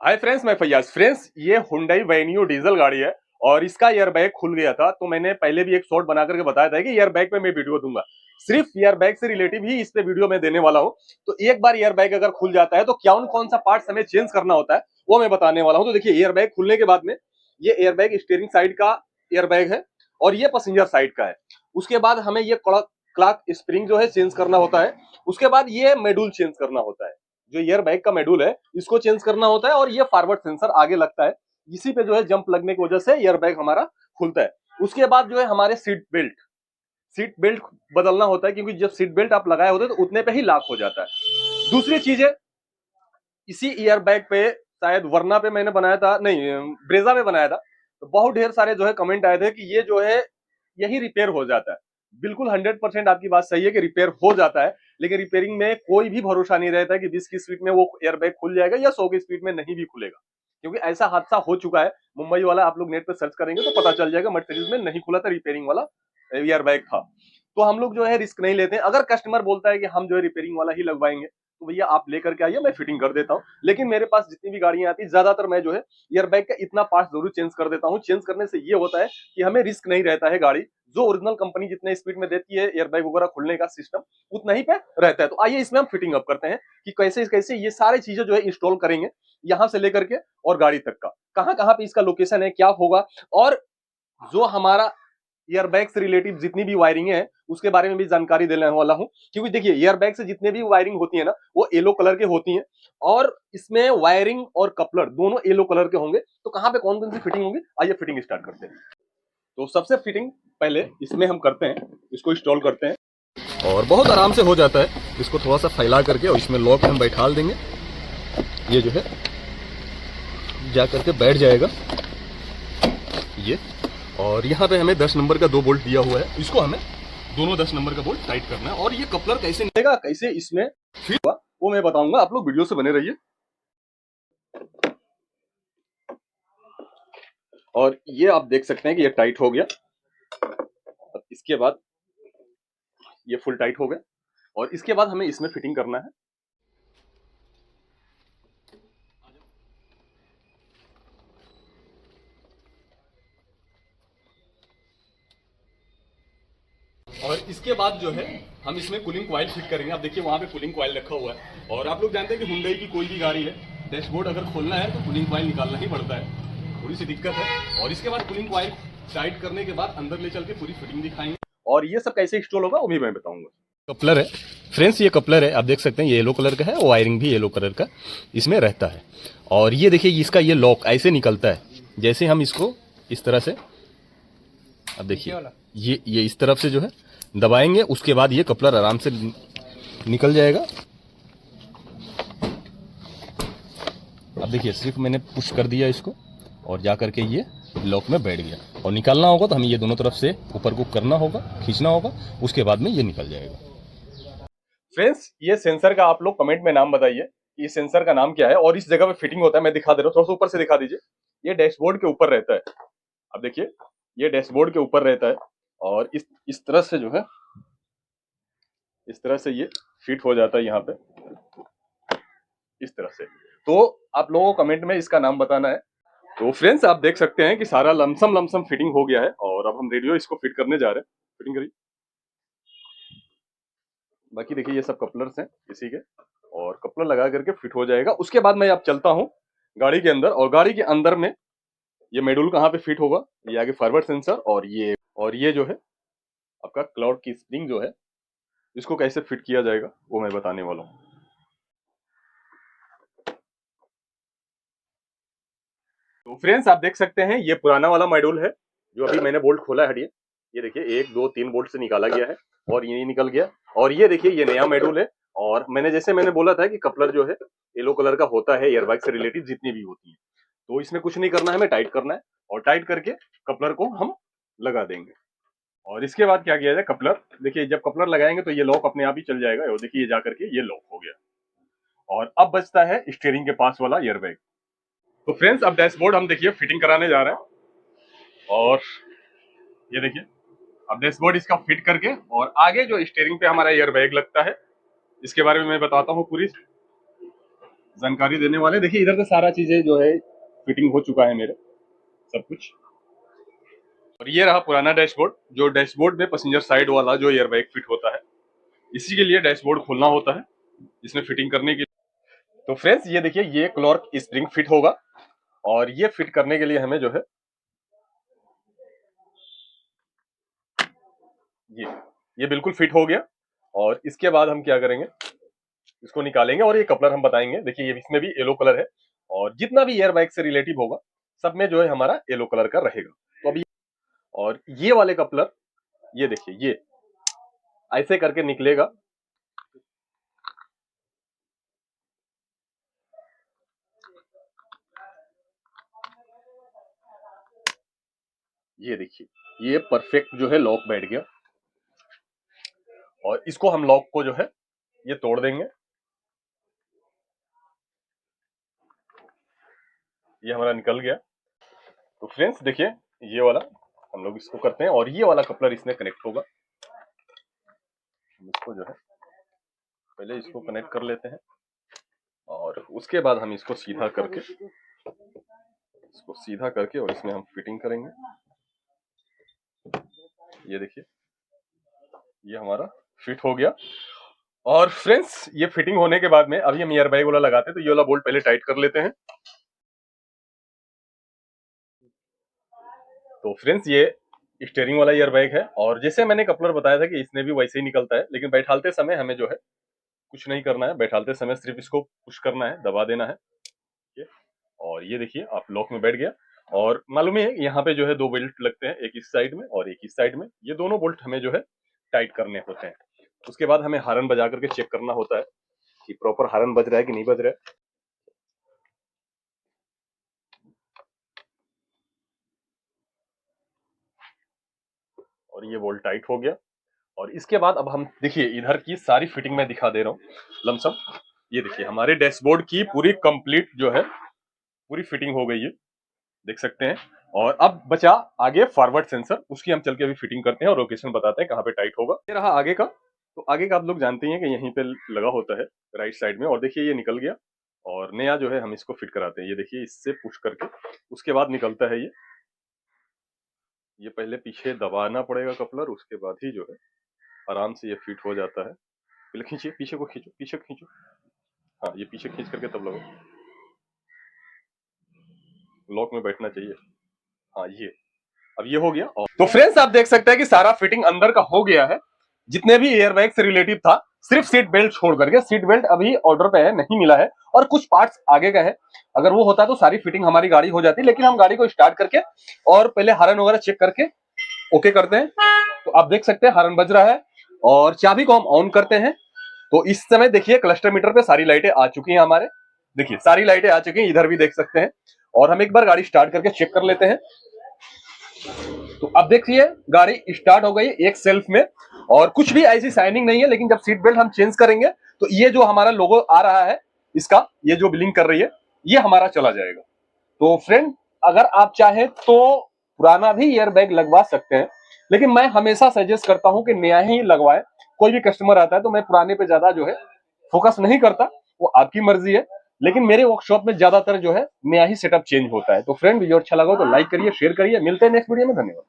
Hi friends, मैं Faiyaz. Friends, ये Hyundai venue diesel गाड़ी है और इसका एयर बैग खुल गया था। तो मैंने पहले भी एक शॉर्ट बना करके बताया था कि एयर बैग पे मैं वीडियो दूंगा। सिर्फ एयर बैग से रिलेटिव ही इस पे वीडियो मैं देने वाला हूं। तो एक बार एयर बैग अगर खुल जाता है तो कौन सा पार्ट हमें चेंज करना होता है वो मैं बताने वाला हूं। तो देखिए, एयर बैग खुलने के बाद में ये एयर बैग स्टीयरिंग साइड का एयर बैग है और ये पैसेंजर साइड का है। उसके बाद हमें ये क्लॉक स्प्रिंग जो है चेंज करना होता है। उसके बाद ये मेडुल चेंज करना होता है। जो एयर बैग का मेडुल है इसको चेंज करना होता है और ये फॉरवर्ड सेंसर आगे लगता है। इसी पे जो है जंप लगने की वजह से एयर बैग हमारा खुलता है। उसके बाद जो है हमारे सीट बेल्ट बदलना होता है, क्योंकि जब सीट बेल्ट आप लगाए होते हैं तो उतने पे ही लॉक हो जाता है। दूसरी चीज है, इसी एयर बैग पे शायद वरना पे मैंने बनाया था, नहीं ब्रेजा पे बनाया था। तो बहुत ढेर सारे जो है कमेंट आए थे कि ये जो है यही रिपेयर हो जाता है। बिल्कुल 100% आपकी बात सही है कि रिपेयर हो जाता है, लेकिन रिपेयरिंग में कोई भी भरोसा नहीं रहता है कि 20 की स्पीड में वो एयर बैग खुल जाएगा या 100 की स्पीड में नहीं भी खुलेगा। क्योंकि ऐसा हादसा हो चुका है मुंबई वाला, आप लोग नेट पे सर्च करेंगे तो पता चल जाएगा। मर्सिडीज में नहीं खुला था, रिपेयरिंग वाला एयर बैग था। तो हम लोग जो है रिस्क नहीं लेते हैं। अगर कस्टमर बोलता है कि हम जो है रिपेयरिंग वाला ही लगवाएंगे तो भैया आप लेकर के आइए, मैं फिटिंग कर देता हूँ। लेकिन मेरे पास जितनी भी गाड़ियां आती है ज्यादातर मैं जो है एयर बैग का इतना पार्ट जरूर चेंज कर देता हूँ। चेंज करने से ये होता है कि हमें रिस्क नहीं रहता है। गाड़ी जो ओरिजिनल कंपनी जितने स्पीड में देती है एयर बैग वगैरह खुलने का सिस्टम उतना ही पे रहता है। तो आइए इसमें हम फिटिंग अप करते हैं कि कैसे कैसे ये सारी चीजें जो है इंस्टॉल करेंगे, यहां से लेकर के और गाड़ी तक का कहां कहां पे इसका लोकेशन है, क्या होगा। और जो हमारा एयर बैग से रिलेटिव जितनी भी वायरिंग है उसके बारे में भी जानकारी देने वाला हूं। क्योंकि देखिए, एयर बैग से जितने भी वायरिंग होती है ना वो येलो कलर के होती हैं और इसमें वायरिंग और कपलर दोनों येलो कलर के होंगे। तो कहां पे कौन कौन सी फिटिंग होंगी, आइए फिटिंग स्टार्ट करते हैं। तो सबसे फिटिंग पहले इसमें हम करते हैं, इसको इंस्टॉल करते हैं और बहुत आराम से हो जाता है। इसको थोड़ा सा फैला करके और इसमें लॉक हम बैठा देंगे, ये जो है जा करके बैठ जाएगा ये। और यहाँ पे हमें 10 नंबर का 2 बोल्ट दिया हुआ है, इसको हमें दोनों 10 नंबर का बोल्ट टाइट करना है। और ये कपलर कैसे निकलेगा, कैसे इसमें फिट हुआ वो मैं बताऊंगा, आप लोग वीडियो से बने रहिए। और ये आप देख सकते हैं कि ये टाइट हो गया। इसके बाद ये फुल टाइट हो गया और इसके बाद हमें इसमें फिटिंग करना है। और इसके बाद जो है हम इसमें कूलिंग कॉइल फिट करेंगे। आप देखिए वहां पे कूलिंग कॉइल रखा हुआ है। और आप लोग जानते हैं कि हुंडई की कोई भी गाड़ी है, डैशबोर्ड अगर खोलना है तो कूलिंग कॉइल निकालना ही पड़ता है, थोड़ी सी दिक्कत है। और इसके बाद कूलिंग कॉइल टाइट करने के बाद अंदर ले चल के पूरी फिटिंग दिखाएंगे और ये सब कैसे इंस्टॉल होगा वो भी मैं बताऊंगा। कपलर है फ्रेंड्स, ये कपलर है, आप देख सकते हैं ये येलो कलर का है, वायरिंग भी येलो कलर का इसमें रहता है। और ये देखिए इसका ये लॉक ऐसे निकलता है, जैसे हम इसको इस तरह से, अब देखिए ये इस तरफ से जो है दबाएंगे, उसके बाद ये कपलर आराम से निकल जाएगा। अब देखिए सिर्फ मैंने पुश कर दिया इसको और जा करके ये लॉक में बैठ गया। और निकालना होगा तो हमें ये दोनों तरफ से ऊपर को करना होगा, खींचना होगा, उसके बाद में ये निकल जाएगा। फ्रेंड्स, ये सेंसर का आप लोग कमेंट में नाम बताइए, ये सेंसर का नाम क्या है और इस जगह पे फिटिंग होता है। मैं दिखा दे रहा हूँ, थोड़ा सा ऊपर से दिखा दीजिए। ये डैशबोर्ड के ऊपर रहता है, अब देखिए ये डैशबोर्ड के ऊपर रहता है और इस तरह से जो है इस तरह से ये फिट हो जाता है यहाँ पे, इस तरह से। तो आप लोगों को कमेंट में इसका नाम बताना है। तो फ्रेंड्स, आप देख सकते हैं कि सारा लमसम फिटिंग हो गया है और अब हम रेडियो इसको फिट करने जा रहे हैं। फिटिंग करिए। बाकी देखिए ये सब कपलर्स हैं इसी के, और कपलर लगा करके फिट हो जाएगा। उसके बाद मैं अब चलता हूँ गाड़ी के अंदर, और गाड़ी के अंदर में ये मॉड्यूल कहाँ पे फिट होगा, ये आगे फॉरवर्ड सेंसर और ये जो है आपका क्लाउड की स्प्रिंग जो है, इसको कैसे फिट किया जाएगा वो मैं बताने वाला हूँ। तो फ्रेंड्स, आप देख सकते हैं ये पुराना वाला मॉड्यूल है जो अभी मैंने बोल्ट खोला है। हटिए, ये देखिए 1 2 3 बोल्ट से निकाला गया है और ये निकल गया। और ये देखिए ये नया मॉड्यूल है। और मैंने बोला था कि कपलर जो है येलो कलर का होता है एयरबैग से रिलेटेड जितनी भी होती है। तो इसमें कुछ नहीं करना है, हमें टाइट करना है और टाइट करके कपलर को हम लगा देंगे। और इसके बाद क्या किया जाए, कपलर देखिए जब कपलर लगाएंगे तो ये लॉक अपने आप ही चल जाएगा। और देखिए ये जाकर के ये लॉक हो गया। और अब बचता है स्टीयरिंग के पास वाला एयरबैग। तो फ्रेंड्स, अब डैशबोर्ड हम देखिए फिटिंग कराने जा रहे हैं। और ये देखिए अब डैशबोर्ड इसका फिट करके और आगे जो स्टीयरिंग पे हमारा एयर बैग लगता है इसके बारे में मैं बताता हूँ पूरी। जानकारी देने वाले। देखिए इधर से सारा चीजें जो है फिटिंग हो चुका है मेरे, सब कुछ। और ये रहा पुराना डैशबोर्ड, जो डैशबोर्ड में पैसेंजर साइड वाला जो एयरबैग फिट होता है, इसी के लिए डैशबोर्ड खोलना होता है इसमें फिटिंग करने के लिए। तो फ्रेंड्स ये देखिए, ये क्लॉर्क स्प्रिंग फिट होगा, और ये फिट करने के लिए हमें जो है ये ये बिल्कुल फिट हो गया। और इसके बाद हम क्या करेंगे, इसको निकालेंगे और ये कपलर हम बताएंगे। देखिए ये इसमें भी येलो कलर है, और जितना भी एयर बाइक से रिलेटिव होगा सब में जो है हमारा येलो कलर का रहेगा। तो अभी और ये वाले कपलर, ये देखिए ये ऐसे करके निकलेगा। ये देखिए ये परफेक्ट जो है लॉक बैठ गया, और इसको हम लॉक को जो है ये तोड़ देंगे। ये हमारा निकल गया। तो फ्रेंड्स देखिए ये वाला हम लोग इसको करते हैं, और ये वाला कपलर इसमें कनेक्ट होगा। हम इसको जो है पहले इसको कनेक्ट कर लेते हैं, और उसके बाद हम इसको सीधा करके और इसमें हम फिटिंग करेंगे। ये देखिए ये हमारा फिट हो गया। और फ्रेंड्स ये फिटिंग होने के बाद में अभी हम एयर बैग वाला लगाते हैं, तो ये वाला बोल्ट पहले टाइट कर लेते हैं। तो फ्रेंड्स ये स्टीयरिंग वाला एयर बैग है, और जैसे मैंने कपलर बताया था कि इसने भी वैसे ही निकलता है, लेकिन बैठालते समय हमें जो है कुछ नहीं करना है। बैठालते समय सिर्फ इसको पुश करना है, दबा देना है। ये और ये देखिए आप लॉक में बैठ गया। और मालूम है यहाँ पे जो है दो बेल्ट लगते हैं, एक इस साइड में और एक इस साइड में। ये दोनों बोल्ट हमें जो है टाइट करने होते हैं। उसके बाद हमें हारन बजा करके चेक करना होता है कि प्रॉपर हारन बज रहा है कि नहीं बज रहा है। और ये बोल्ट टाइट हो गया। और इसके बाद अब हम देखिए इधर की सारी फिटिंग मैं दिखा दे रहा हूँ लमसम। ये देखिए हमारे डैशबोर्ड की पूरी कंप्लीट जो है पूरी फिटिंग हो गई है, देख सकते हैं। और अब बचा आगे फॉरवर्ड सेंसर, उसकी हम चल के अभी फिटिंग करते हैं और लोकेशन बताते हैं कहाँ पे टाइट होगा। ये रहा आगे का। तो आगे का आप लोग जानते हैं कि यहीं पे लगा होता है राइट साइड में। और देखिए ये निकल गया, और नया जो है हम इसको फिट कराते हैं। ये देखिए इससे पुश करके उसके बाद निकलता है ये पहले पीछे दबाना पड़ेगा कपलर, उसके बाद ही जो है आराम से ये फिट हो जाता है। पहले खींचिए, पीछे को खींचो, पीछे खींचो। हाँ ये पीछे खींच करके तब लगो, लॉक में बैठना चाहिए। हाँ ये अब ये हो गया। और तो फ्रेंड्स आप देख सकते हैं कि सारा फिटिंग अंदर का हो गया है, जितने भी एयरबैग से रिलेटिव था। सिर्फ सीट बेल्ट छोड़ करके, सीट बेल्ट अभी ऑर्डर पे है, नहीं मिला है, और कुछ पार्ट्स आगे का है। अगर वो होता तो सारी फिटिंग हमारी गाड़ी हो जाती, लेकिन हम गाड़ी को स्टार्ट करके और पहले हॉर्न वगैरह चेक करके ओके करते हैं। तो आप देख सकते हैं हॉर्न बज रहा है, और चाबी को हम ऑन करते हैं। तो इस समय देखिए क्लस्टर मीटर पे सारी लाइटें आ चुकी हैं हमारे। देखिए सारी लाइटें आ चुकी हैं, इधर भी देख सकते हैं। और हम एक बार गाड़ी स्टार्ट करके चेक कर लेते हैं। तो अब देखिए गाड़ी स्टार्ट हो गई एक सेल्फ में, और कुछ भी ऐसी शाइनिंग नहीं है। लेकिन जब सीट बेल्ट हम चेंज करेंगे तो ये जो हमारा लोगो आ रहा है इसका, ये जो ब्लिंक कर रही है, ये हमारा चला जाएगा। तो फ्रेंड अगर आप चाहे तो पुराना भी एयर बैग लगवा सकते हैं, लेकिन मैं हमेशा सजेस्ट करता हूं कि नया ही लगवाए। कोई भी कस्टमर आता है तो मैं पुराने पे ज्यादा जो है फोकस नहीं करता, वो आपकी मर्जी है। लेकिन मेरे वर्कशॉप में ज्यादातर जो है नया ही सेटअप चेंज होता है। तो फ्रेंड वीडियो अच्छा लगा तो लाइक करिए, शेयर करिए। मिलते हैं नेक्स्ट वीडियो में, धन्यवाद।